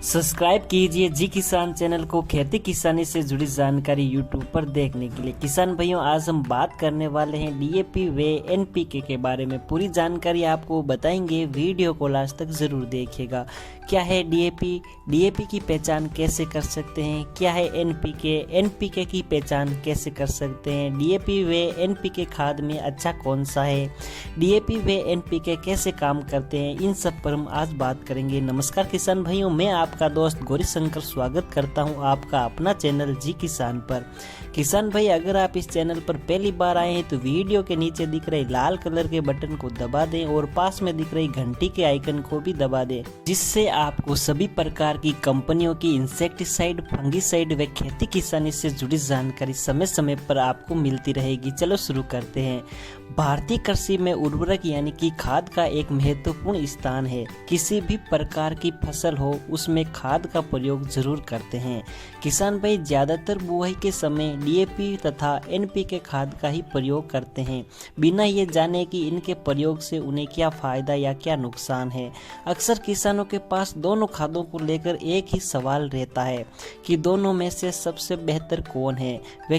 Subscribe कीजिए जी किसान channel को खेती किसानी से जुड़ी जानकारी यूट्यूब पर देखने के लिए। किसान भाइयों, आज हम बात करने वाले हैं डीएपी व एनपीके के बारे में। पूरी जानकारी आपको बताएंगे, वीडियो को लास्ट तक जरूर देखिएगा। क्या है डीएपी, डीएपी की पहचान कैसे कर सकते हैं, क्या है एनपीके, एनपीके की पहचान कैसे कर सकते हैं, डीएपी व एनपीके खाद में अच्छा कौन सा है, डीएपी व एनपीके कैसे काम करते हैं, इन सब पर हम आज बात करेंगे। नमस्कार किसान भाइयों, मैं आपका दोस्त गौरी शंकर स्वागत करता हूं आपका अपना चैनल जी किसान पर। किसान भाई, अगर आप इस चैनल पर पहली बार आए हैं तो वीडियो के नीचे दिख रहे लाल कलर के बटन को दबा दें और पास में दिख रही घंटी के आइकन को भी दबा दें, जिससे आपको सभी प्रकार की कंपनियों की इंसेक्टिसाइड, फंगिसाइड व खेती किसानी से जुड़ी जानकारी समय समय पर आपको मिलती रहेगी। चलो शुरू करते हैं। भारतीय कृषि में उर्वरक यानी कि खाद का एक महत्वपूर्ण स्थान है। किसी भी प्रकार की फसल हो उसमें खाद का प्रयोग जरूर करते हैं। किसान भाई ज्यादातर बुआई के समय डीएपी तथा एनपीके खाद का ही प्रयोग करते हैं, बिना ये जाने कि इनके प्रयोग से उन्हें क्या फायदा या क्या नुकसान है। अक्सर किसानों के पास दोनों खादों को लेकर एक ही सवाल रहता है कि दोनों में से सबसे बेहतर कौन है, व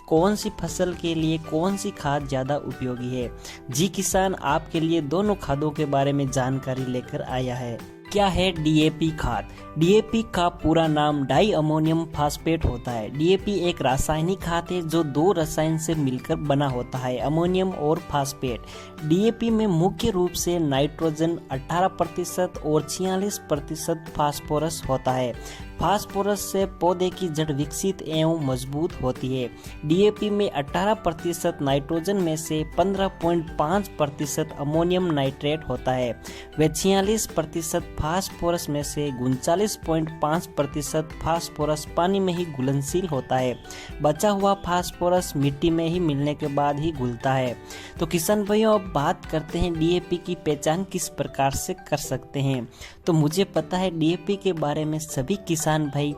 कौन सी फसल के लिए कौन सी खाद ज्यादा उपयोगी है। जी किसान आपके लिए दोनों खादों के बारे में जानकारी लेकर आया है। क्या है डीएपी खाद? डीएपी का पूरा नाम डाई अमोनियम फास्फेट होता है। डीएपी एक रासायनिक खाद है जो दो रसायन से मिलकर बना होता है, अमोनियम और फास्फेट। डीएपी में मुख्य रूप से नाइट्रोजन 18% और 46% फास्फोरस होता है। फास्फोरस से पौधे की जड़ विकसित एवं मजबूत होती है। डीएपी में 18% नाइट्रोजन में से 15.5% अमोनियम नाइट्रेट होता है व 46% फास्फोरस में से 39.5% फास्फोरस पानी में ही घुलनशील होता है। बचा हुआ फास्फोरस मिट्टी में ही मिलने के बाद ही घुलता है। तो किसान भाइयों, अब बात करते हैं डीएपी की पहचान किस प्रकार से कर सकते हैं। तो मुझे पता है डीएपी के बारे में सभी किसान भाई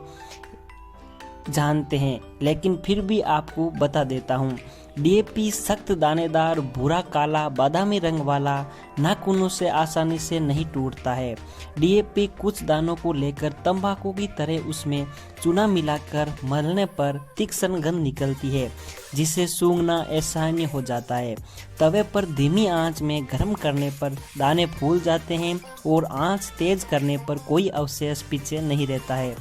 जानते हैं, लेकिन फिर भी आपको बता देता हूँ। डीएपी सख्त, दानेदार, भूरा काला, बादामी रंग वाला, नाखूनों से आसानी से नहीं टूटता है। डीएपी कुछ दानों को लेकर तंबाकू की तरह उसमें चूना मिलाकर मलने पर तीक्ष्ण गंध निकलती है, जिसे सूंघना असहनीय हो जाता है। तवे पर धीमी आंच में गर्म करने पर दाने फूल जाते हैं और आंच तेज करने पर कोई अवशेष पीछे नहीं रहता है।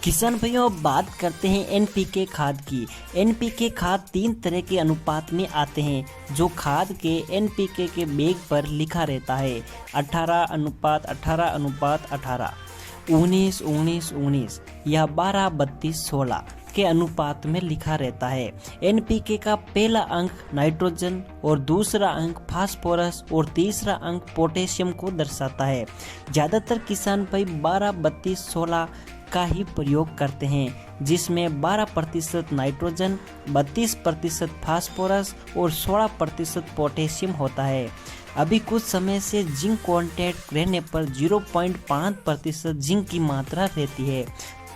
किसान भाइयों, अब बात करते हैं एनपीके खाद की। एनपीके खाद 3 तरह के अनुपात में आते हैं, जो खाद के एनपीके के बैग पर लिखा रहता है। 18:18:18:18, 19:19:19 या 12:32:16 के अनुपात में लिखा रहता है। एनपीके का पहला अंक नाइट्रोजन और दूसरा अंक फास्फोरस और तीसरा अंक पोटेशियम को दर्शाता है। ज्यादातर किसान भाई 12:32:16 का ही प्रयोग करते हैं, जिसमें 12% नाइट्रोजन, 32% फास्फोरस और 16% पोटेशियम होता है। अभी कुछ समय से जिंक कंटेंट रहने पर 0.5% जिंक की मात्रा रहती है।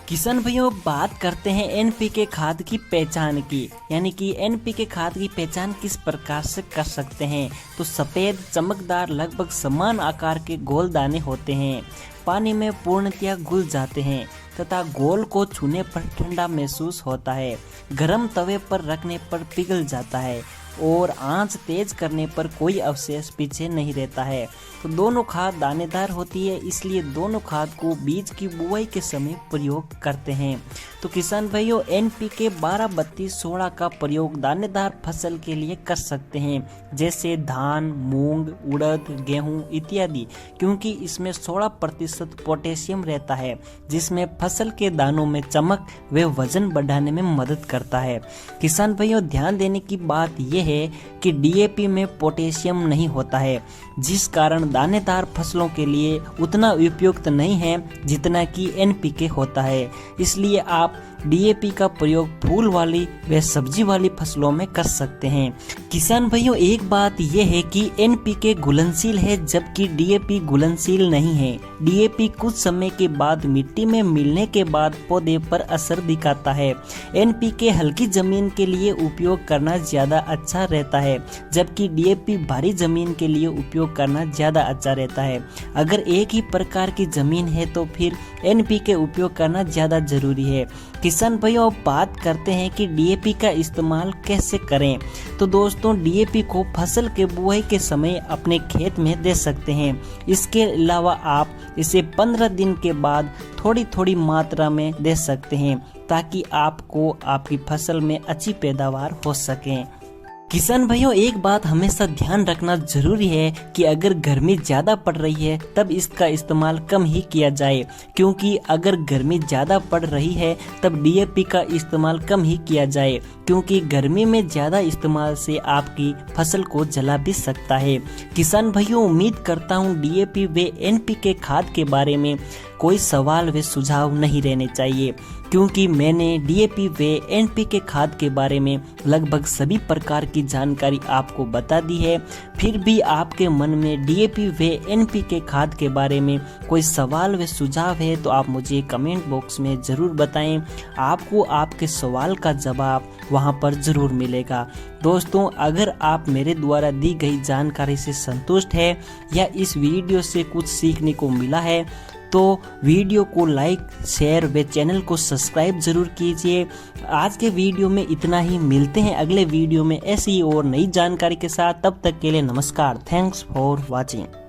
किसान भाइयों, बात करते हैं एनपीके खाद की पहचान की, यानी कि एनपीके खाद की पहचान किस प्रकार से कर सकते हैं। तो सफेद, चमकदार, लगभग समान आकार के गोल दाने होते हैं, पानी में पूर्णतया घुल जाते हैं तथा गोल को छूने पर ठंडा महसूस होता है। गरम तवे पर रखने पर पिघल जाता है और आंच तेज करने पर कोई अवशेष पीछे नहीं रहता है। तो दोनों खाद दानेदार होती है, इसलिए दोनों खाद को बीज की बुआई के समय प्रयोग करते हैं। तो किसान भाइयों, एनपीके 12:32:16 का प्रयोग दानेदार फसल के लिए कर सकते हैं, जैसे धान, मूंग, उड़द, गेहूं इत्यादि, क्योंकि इसमें 16% पोटेशियम रहता है, जिसमें फसल के दानों में चमक व वजन बढ़ाने में मदद करता है। किसान भाइयों, ध्यान देने की बात यह है कि डीएपी में पोटेशियम नहीं होता है, जिस कारण दानेदार फसलों के लिए उतना उपयुक्त नहीं है जितना कि एनपीके होता है। इसलिए आप डीएपी का प्रयोग फूल वाली व सब्जी वाली फसलों में कर सकते हैं। किसान भाइयों, एक बात यह है कि एनपीके घुलनशील है जबकि डीएपी घुलनशील नहीं है। डीएपी कुछ समय के बाद मिट्टी में मिलने के बाद पौधे पर असर दिखाता है। एनपीके हल्की जमीन के लिए उपयोग करना ज्यादा अच्छा रहता है, जबकि डीएपी भारी जमीन के लिए उपयोग करना ज्यादा ज़्यादा अच्छा रहता है। अगर एक ही प्रकार की ज़मीन है तो फिर NPK उपयोग करना ज़्यादा ज़रूरी है। किसान भाइयों, अब बात करते हैं कि DAP का इस्तेमाल कैसे करें। तो दोस्तों, DAP को फसल के बुआई के समय अपने खेत में दे सकते हैं। इसके अलावा आप इसे 15 दिन के बाद थोड़ी थोड़ी मात्रा में दे सकते हैं ताकि आपको आपकी फसल में अच्छी पैदावार हो सके। किसान भाइयों, एक बात हमेशा ध्यान रखना जरूरी है कि अगर गर्मी ज़्यादा पड़ रही है तब इसका इस्तेमाल कम ही किया जाए, क्योंकि अगर गर्मी ज़्यादा पड़ रही है तब DAP का इस्तेमाल कम ही किया जाए, क्योंकि गर्मी में ज़्यादा इस्तेमाल से आपकी फसल को जला भी सकता है। किसान भाइयों, उम्मीद करता हूँ DAP व NPK खाद के बारे में कोई सवाल व सुझाव नहीं रहने चाहिए, क्योंकि मैंने DAP व NPK खाद के बारे में लगभग सभी प्रकार की जानकारी आपको बता दी है। फिर भी आपके मन में DAP व NPK खाद के बारे में कोई सवाल व सुझाव है तो आप मुझे कमेंट बॉक्स में ज़रूर बताएं। आपको आपके सवाल का जवाब वहां पर ज़रूर मिलेगा। दोस्तों, अगर आप मेरे द्वारा दी गई जानकारी से संतुष्ट है या इस वीडियो से कुछ सीखने को मिला है तो वीडियो को लाइक, शेयर व चैनल को सब्सक्राइब जरूर कीजिए। आज के वीडियो में इतना ही। मिलते हैं अगले वीडियो में ऐसी और नई जानकारी के साथ। तब तक के लिए नमस्कार। Thanks for watching.